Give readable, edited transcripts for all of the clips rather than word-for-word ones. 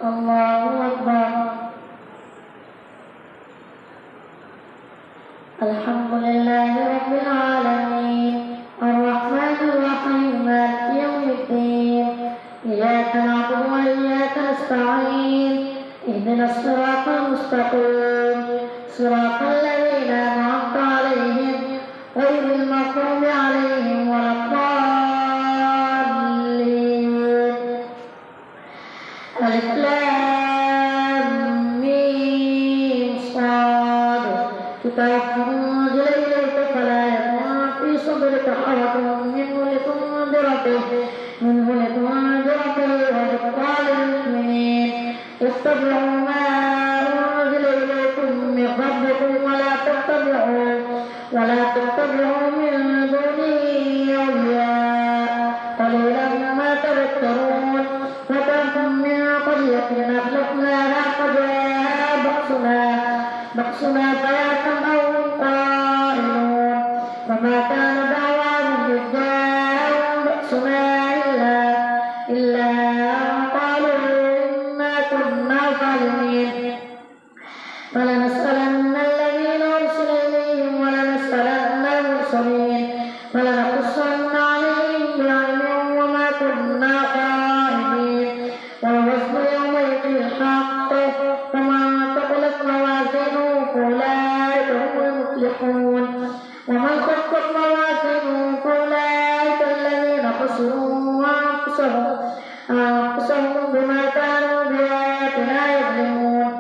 الله أكبر. الحمد لله رب العالمين الرحمن الرحيم مالك يوم الدين إياك نعبد وإياك نستعين اهدنا الصراط المستقيم صراط الذين أنعمت عليهم غير المغضوب عليهم ولا الضالين. ألف لام ميم صاد كتاب أنزل إليك فلا يكن في صدرك حرج منه لتنذر به وذكرى للمؤمنين اتبعوا ما أنزل إليكم من ربكم ولا تتبعوا من دونه أولياء قليلا ما تذكرون. وكم من قرية أهلكناها فجاءها بأسنا بياتا أو هم قائلون فما كان دعواهم إذ جاءهم بأسنا إلا أن قالوا إنا كنا ظالمين. فلنسألن الذين أرسل إليهم ولنسألن المرسلين فلنقصن عليهم بعلم وما كنا غائبين. والوزن يومئذ الحق فمن ثقلت موازينه فأولئك هم المفلحون ومن خفت موازينه فأولئك الذين خسروا أنفسهم بما كانوا بآياتنا يظلمون.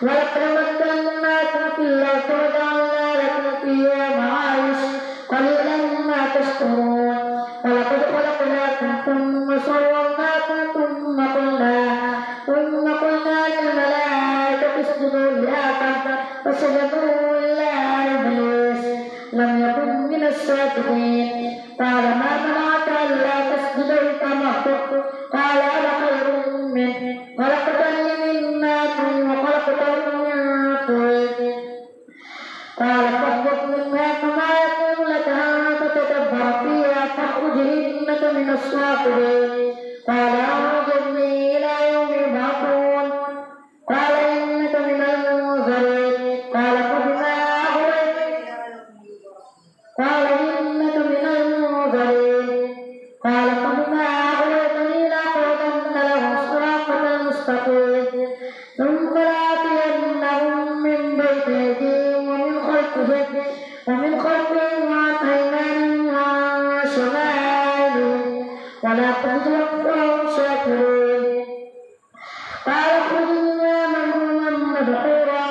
ولقد مكناكم في الأرض وجعلنا لكم فيها معايش قليلا ما تشكرون. ولقد خلقناكم ثم صورناكم ثم قلنا للملائكة اسجدوا لآدم فسجدوا إلا إبليس لم يكن من الساجدين. قال ما منعك ألا تسجد إذ أمرتك؟ قال أنا خير منه خلقتني من نار وخلقته من طين. قال فاهبط منها فما يكون لك أن تتكبر فيها فاخرج إنك من الصاغرين. قال أنظرني إلى يوم يبعثون. قال إنك من المنظرين. قال فبما أغويتني لأقعدن لهم صراطك المستقيم ثم لآتينهم من بين أيديهم ومن خلفهم وعن أيمانهم وعن شمائلهم ولا تجد أكثرهم شاكرين. قال اخرج منها مذءوما مدحورا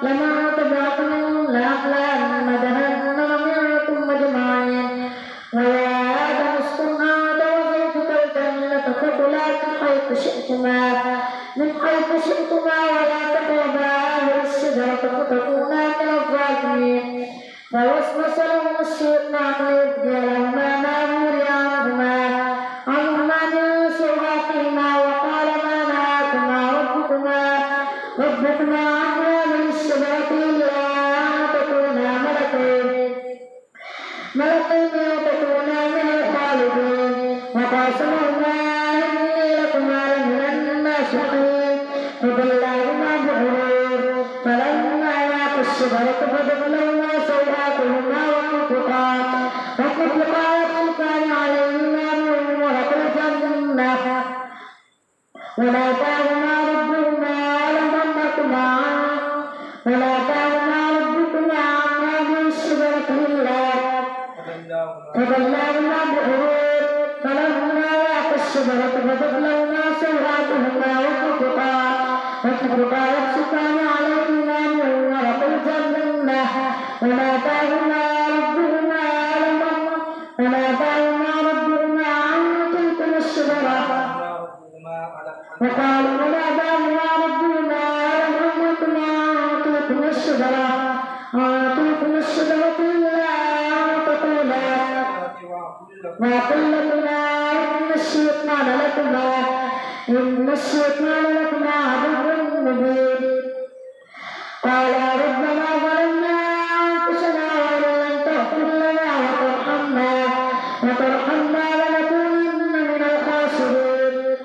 لمن تبعك منهم لأملأن جهنم منكم أجمعين. ويا آدم اسكن أنت وزوجك الجنة فكلا من حيث شئتما ولا تقربا هذه الشجرة فتكونا من الظالمين. فوسوس لهما الشيطان ليبدي لهما ما وري عنهما من سوآتهما وقال ما نهاكما ربكما عن هذه الشجرة إلا أن تكونا ملكين وتكونا من الخالدين. وقاسمهما إني لكما لمن الناصحين فدلاهما بغرور فلما ذاقا الشجرة بدت لهما سوآتهما وطفقا يخصفان عليهما من ورق الجنة وناداهما ربكما عن هذه الشجرة إلا فدلاهما بغرور فلما ذاقا الشجرة بدت لهما سوآتهما وطفقا يخصفان عليهما من ورق الجنة وناداهما ربهما عن تلكما الشجرة وقالوا وناداهما ربهما ألم أنهكما عن تلكما الشجرة إلا أن تقولا وقل لكما إن الشيطان لكما عدو مبين. قال ربنا ظلمنا أنفسنا وإن لم تغفر لنا وترحمنا لنكونن من الخاسرين.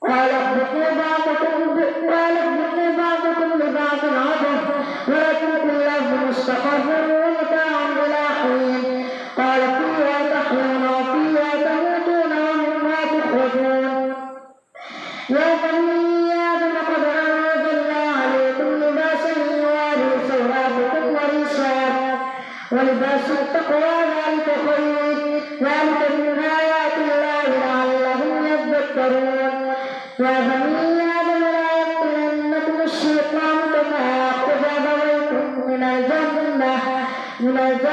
قال اهبط يا بني آدم قد أنزلنا عليكم لباسا يواري سوآتكم وريشا ولباس التقوى ذلك خير ذلك من آيات الله لعلهم يذكرون يا بني آدم لا يفتننكم الشيطان كما أخرج أبويكم من الجنة ينزع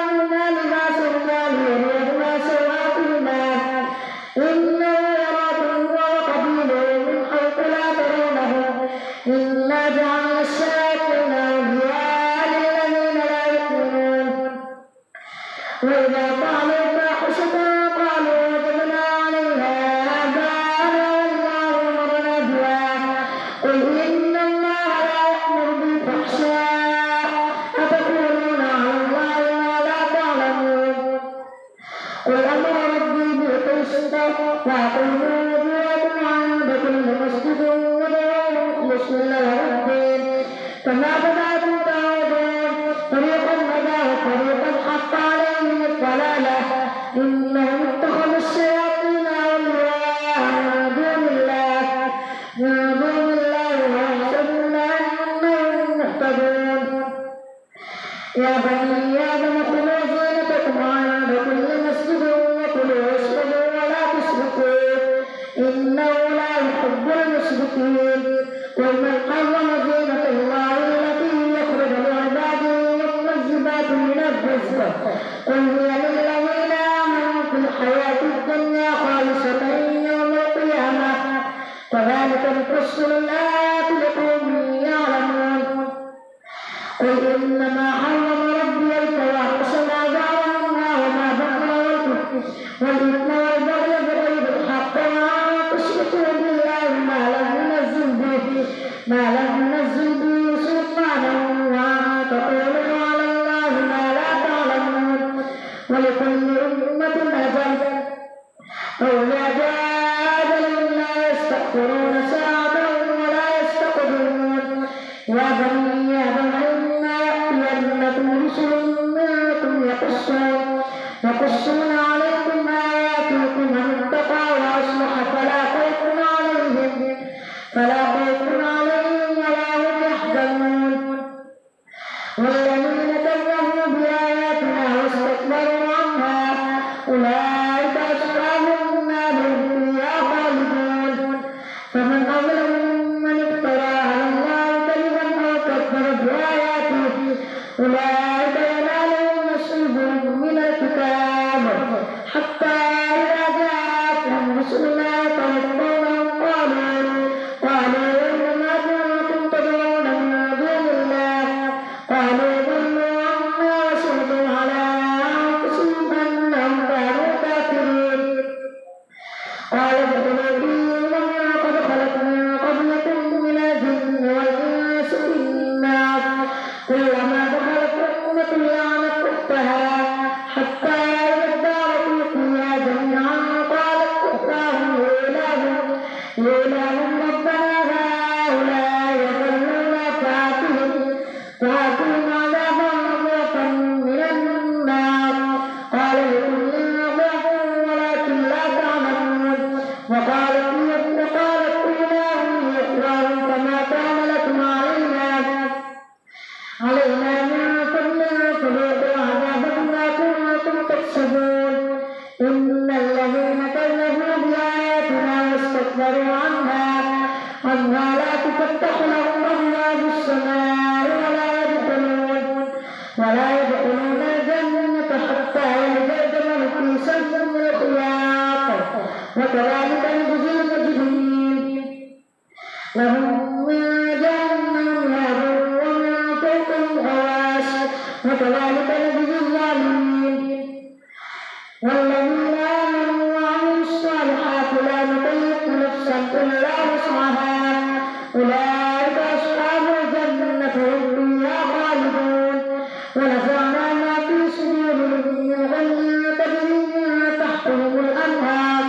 عنهما لباسهما ليريهما سوآتهما إنه يراكم هو وقبيله من حيث لا ترونهم إنا جعلنا الشياطين أولياء للذين لا يؤمنون وإذا فعلوا فاحشة قالوا وجدنا عليها آباءنا والله أمرنا بها قل إن الله لا يأمر بالفحشاء أتقولون على الله ما لا تعلمون قل أمر ربي بالقسط وأقيموا وجوهكم عند كل مسجد وادعوه مخلصين له الدين كما بدأتم تعودون فريقا هدى وفريقا حق عليهم الضلالة إنهم اتخذوا الشياطين أولياء من دون الله ويحسبون أنهم مهتدون يا بني آدم خذوا زينتكم عند كل مسجد وكلوا واشربوا ولا تسرفوا إنه لا يحب المسرفين قل من حرم زينة الله التي يخرج لعباده والطيبات من الرزق قل هي للذين آمنوا في الحياة الدنيا خالصة يوم القيامة كذلك نفصل الآيات لقوم يعلمون قل إنما حرم ربي الفواحش ما ظهر منها وما بطن والإثم والبغي بغير الحق وأن تشركوا بالله ما لم ينزل به سلطانا وأن تقولوا على الله ما لا تعلمون ولكل أمة أجل فإذا جاء أجلهم لا يستأخرون ساعة ولا يستقدمون يا بني آدم إما يأتينكم رسل منكم يقصون عليكم آياتي فمن اتقى وأصلح فلا خوف عليهم ولا هم يحزنون والذين كذبوا بآياتنا واستكبروا عنها أولئك أصحاب النار هم فيها خالدون فمن أظلم ممن افترى على الله كذبا أو كذب بآياته أولئك ينالهم نصيبهم من الكتاب حتى إذا جاءتهم رسلنا توفونهم قالوا إنما كنتم تدعون من دون الله قالوا ضلوا عنا وشهدوا على أنفسهم أنهم كانوا كافرين قال ادخلوا في أمم قد خلت من قبلكم من الجن والإنس في النار كلما دخلت أمة لعنت أختها حتى إذا اداركوا فيها جميعا قالت أخراهم لإلههم ربنا هؤلاء يضلون فآتهم عذابا ضعفا من النار قال لكل ضعف ولكن لا تعلمون وقالت أولاهم لأخراهم فما كان لكم علينا من فضل فذوقوا العذاب بما كنتم تكسبون إن الذين كذبوا بآياتنا واستكبروا عنها لا تفتح لهم أبواب السماء ولا يدخلون الجنة حتى يلج الجمل في سم الخياط وكذلك نجزي المجرمين لهم من جهنم مهاد ومن فوقهم غواش وكذلك نجزي الظالمين والذين آمنوا وعملوا الصالحات لا نكلف نفسا إلا وسعها أولئك أصحاب الجنة هم فيها خالدون ونزعنا ما في صدورهم من غل تجري من تحتهم الأنهار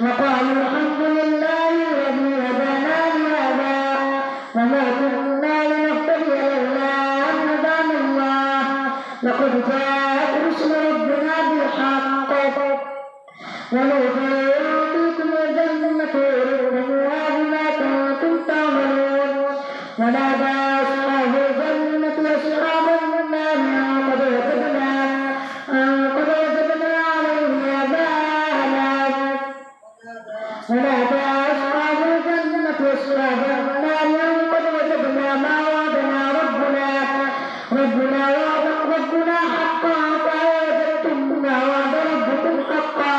وقالوا الحمد لله الذي هدانا لهذا ونادى أصحاب الجنة أصحاب النار أن قد وجدنا ما وعدنا ربنا حقا فوجدتم ما وعد ربكم حقا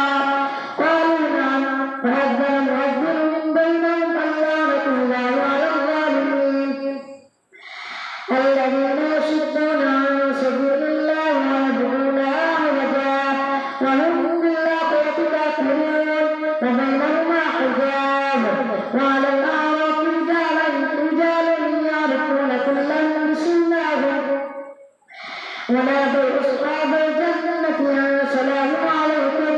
قالوا نعم فأذن مؤذن من بينهم اللعنة الله على الظالمين الذين يصدون عن سبيل الله ويبغونها عوجا وهم بالآخرة كافرون وبينهما حجاب وعلى الأعراف رجال يعرفون كلا بسيماهم ونادوا أصحاب الجنة أن سلام عليكم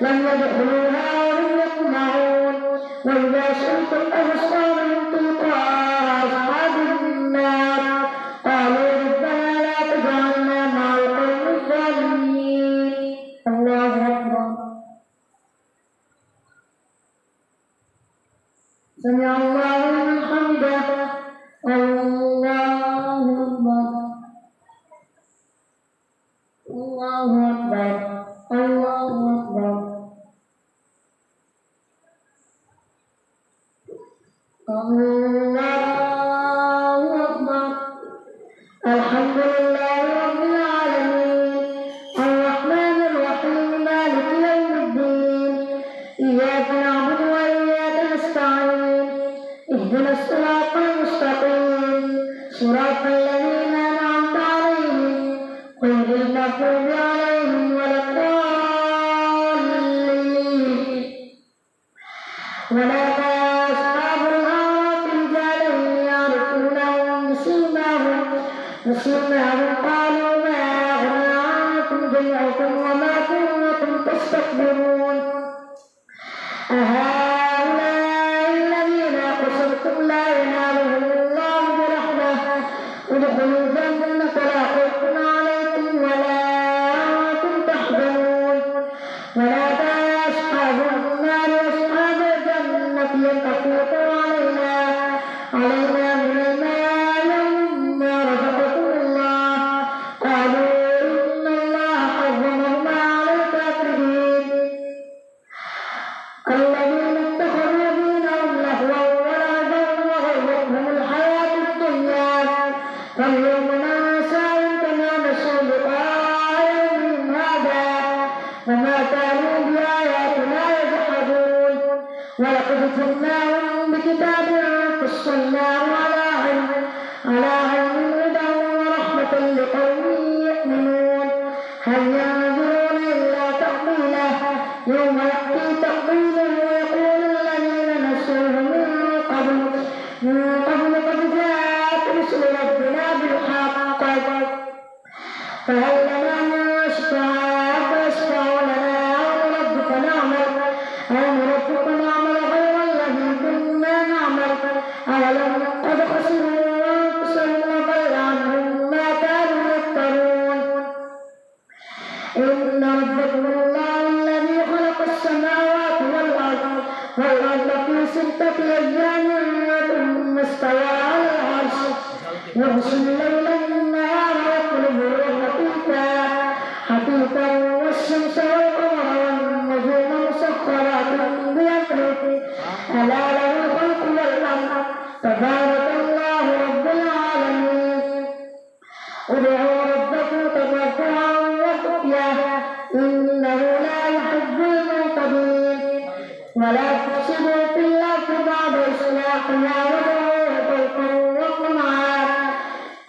لم يدخلوها وهم يطمعون وإذا شئتم أبصارهم تلقاء أصحاب النار قالوا ربنا لا تجعلنا مع القوم الظالمين. الله أكبر. سمع الله لمن حمده. الله أكبر. الله أكبر. الله أكبر. الله أكبر. الحمد لله رب العالمين الرحمن الرحيم مالك يوم الدين إياك نعبد وإياك نستعين اهدنا الصراط المستقيم صراط الذين أنعمت عليهم غير المغضوب عليهم ولا الضالين. ونادى أصحاب الأعراف رجالا يعرفونهم بسيماهم قالوا ما أغنى عنكم جمعكم وما كنتم تستكبرون أهؤلاء الذين أقسمتم لا ينالهم الله برحمة ادخلوا الجنة لا خوف عليكم ولا أنتم تحزنون. ونادى أصحاب النار أصحاب الجنة أن أفيضوا علينا من الماء مما رزقكم الله قالوا إن الله حرمهما على الكافرين الذين اتخذوا دينهم لهوا ولعبا وغرتهم الحياة الدنيا فاليوم ننساهم كما نسوا لقاء يومهم هذا وما كانوا بآياتنا يجحدون ولقد جئناهم بكتاب فصلناه على علم هدى ورحمة لقوم يؤمنون هل ينظرون إلا تأويله يوم يأتي تأويله ويقول الذين نسوه من قبل قد جاءت رسل ربنا بالحق فهل لنا من شفعاء فيشفعوا لنا أو نرد فنعمل غير الذي كنا نعمل أولم قد خسروا أنفسهم وضل عنهم ما كانوا يفترون. إن ربكم الله الذي خلق السماوات والأرض في 6 أيام ثم استوى على العرش يغشي الليل النهار يطلبه حثيثا والشمس والقمر والنجوم مسخرات بأمره ألا له الخلق والأمر تبارك الله رب العالمين. ادعوا ربكم تضرعا وخفيا إنه لا يحب المعتدين ولا تفسدوا في الأرض بعد إصلاحها وادعوه خوفا وطمعا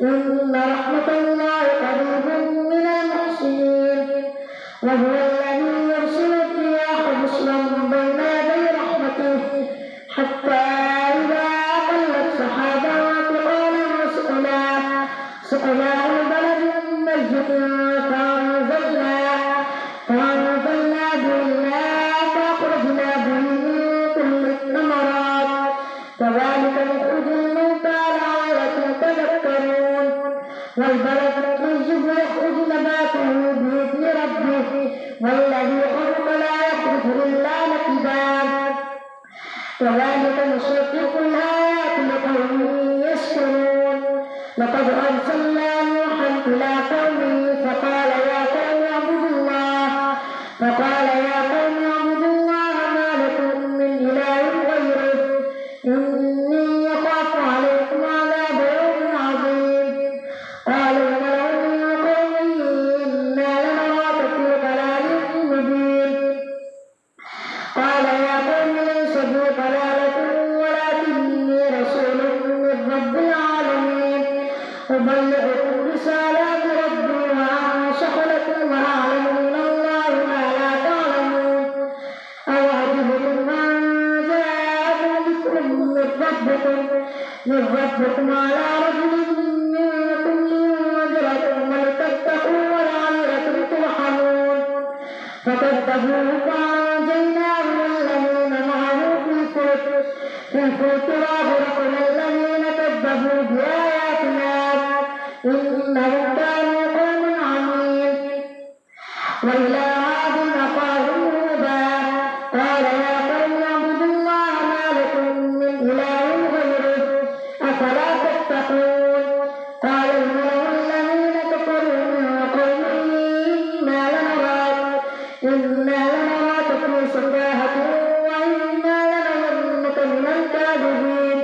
إن رحمة الله قريب من المحسنين وهو الذي يرسل الرياح بشرا بين يدي رحمته حتى إذا أقلت سحابا ثقالا سقناه لبلد ميت فأنزلنا به الماء فأخرجنا به من كل الثمرات كذلك نخرج الموتى لعلكم تذكرون. والبلد الطيب يخرج نباته بإذن ربه والذي خلق لا يخرج إلا نكدا كذلك نصرف الآيات لقوم يشكرون. لقد أرسلنا نوحا إلى قومه فقال يا قوم اعبدوا الله ما لكم من إله ربكم على رجل منكم لينذركم ولتتقوا ولعلكم ترحمون فكذبوه فأنجيناه والذين معه في الفلك وأغرقنا الذين كذبوا بآياتنا إنهم كانوا قوما عمين. وإلى عاد أخاهم هودا قال يا قوم اعبدوا الله ما لكم من إله غيره أفلا تتقون. قال الملأ الذين كفروا من قومه إنا لنراك في سفاهة وإنا لنظنك من الكاذبين.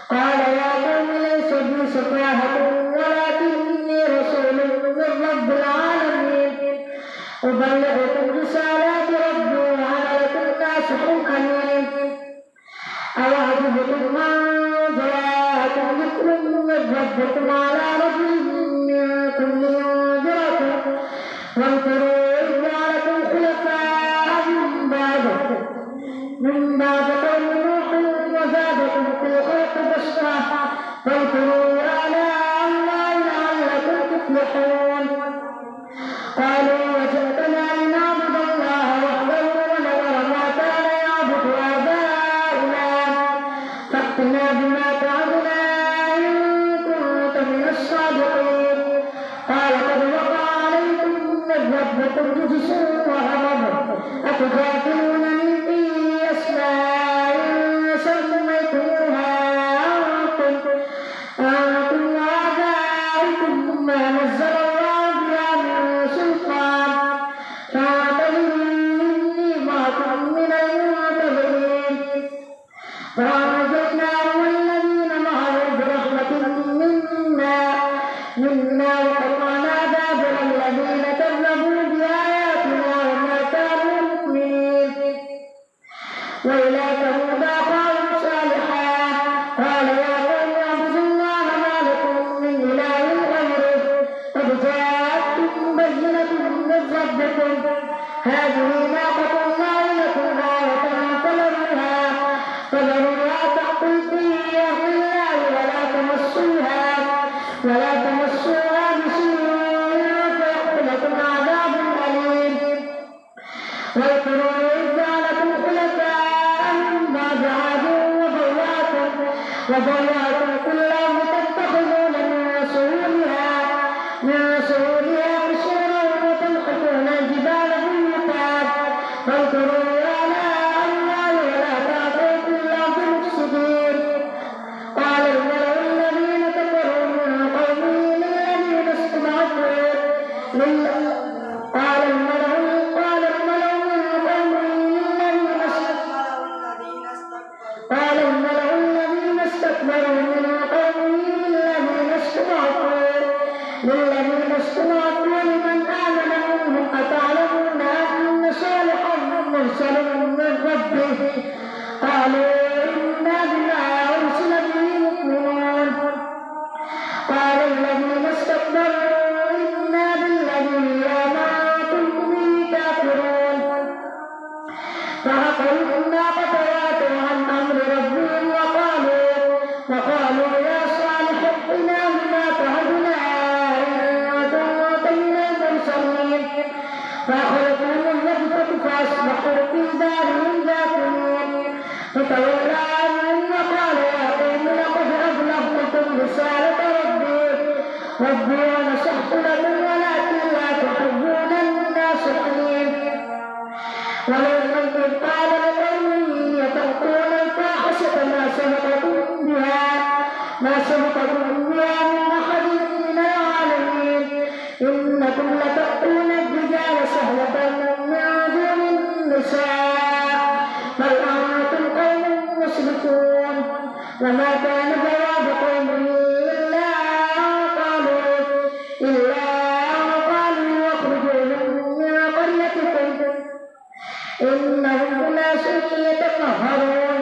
قال يا قوم ليس بي سفاهة ولكني رسول من رب العالمين أبلغكم رسالات ربي وأنا لكم ناصح أمين. أوعجبتم أن جاءكم ذكر من ربكم على رجل منكم لينذركم واذكروا إذ جعلكم خلفاء من بعد قوم نوح وزادكم في الخلق بسطة فاذكروا آلاء الله لعلكم تفلحون. قالوا وجئتنا لنعبد الله وحده ونذر ما كان يعبد آباؤنا فأتنا بما تعدنا إن كنت من الصادقين. قال قد وقع عليكم من ربكم رجس وغضب أتجادلونني في أسماء سميتموها أنتم وآباؤكم ما نزل الله بها من سلطان فاعتبروا إني معكم من المعتبرين. فأنجيناه والذين معه برحمة منا وقطعنا دابر الذين كذبوا بآياتنا وما كانوا مؤمنين. وإلى ثمود أخاهم صالحا قال يا قوم اعبدوا الله ما لكم من إله غيره قد جاءتكم بينة من ربكم هذه ناقة الله لكم آية فذروها تأكل في أرض الله ولا تمسوها بسوء فيأخذكم عذاب أليم. واذكروا إذ جعلكم خلفاء من بعد عاد وبوأكم كل أرض تتخذون من سهولها قصورا وتنحتون الجبال بيوتا فاذكروا آلاء الله ولا تعثوا في الأرض مفسدين. قال الملأ الذين كفروا من قومه للذين استضعفوا لمن آمن منهم أتعلمون أن صالحا مرسل من ربه قالوا إنا بما أرسل به مؤمنون. قال الذين استكبروا إنا بالذي آمنتم به كافرون. فعقروا الناقة وعتوا عن أمر ربهم وقالوا يا صالح ائتنا بما تعدنا إن كنت من المرسلين. فأخذتهم الرجفة فأصبحوا في دارهم جاثمين. فتولى عنهم وقال يا قوم لقد أبلغتكم رسالة ربي ونصحت لكم ولكن لا تحبون الناصحين. ولو إذ قال لقومه يتقون الفاحشة ما سبقكم بها من أحد من العالمين. إنكم لتأتون الرجال شهوة من دون النساء بل أنتم قوم مسرفون. وما كان جواب قومه إلا أن قالوا اخرجوهم من قريتكم إنهم أناس يتطهرون.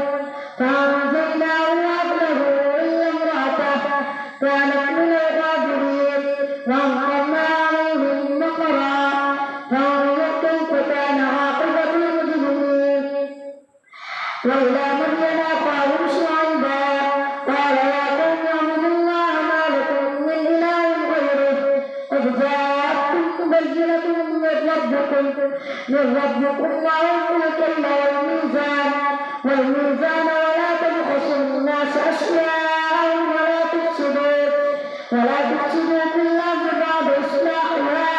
فأنجيناه وأهله إلا امرأته كانت من الغابرين وأمطرنا عليهم مطرا فانظر كيف كان عاقبة المجرمين. وإلى مدين أخاهم شعيبا قال يا قوم اعبدوا الله ما لكم من إله غيره قد جاءتكم بينة من ربكم وأوفوا الكيل والميزان ولا تبخسوا الناس أشياءهم ولا تفسدوا في الأرض بعد إصلاحها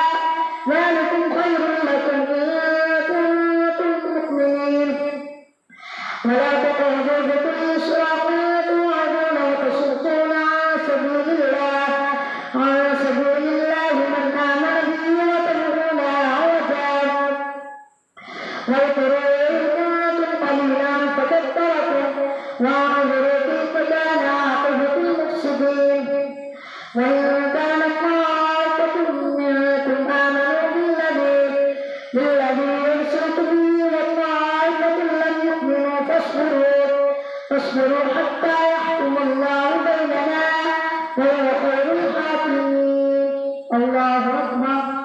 ذلكم خير لكم إن كنتم مؤمنين ولا تقعدوا بكل صراط توعدون وتصدون عن سبيل الله من آمن به وتبغونها عوجا واذكروا إذ كنتم قليلا فكثركم وانظروا كيف كان عاقبة المفسدين وإن كانت طائفة منكم آمنوا بالذي أرسلت به وطائفة لم يؤمنوا فاصبروا حتى يحكم الله بيننا وهو خير الحاكمين الله أكبر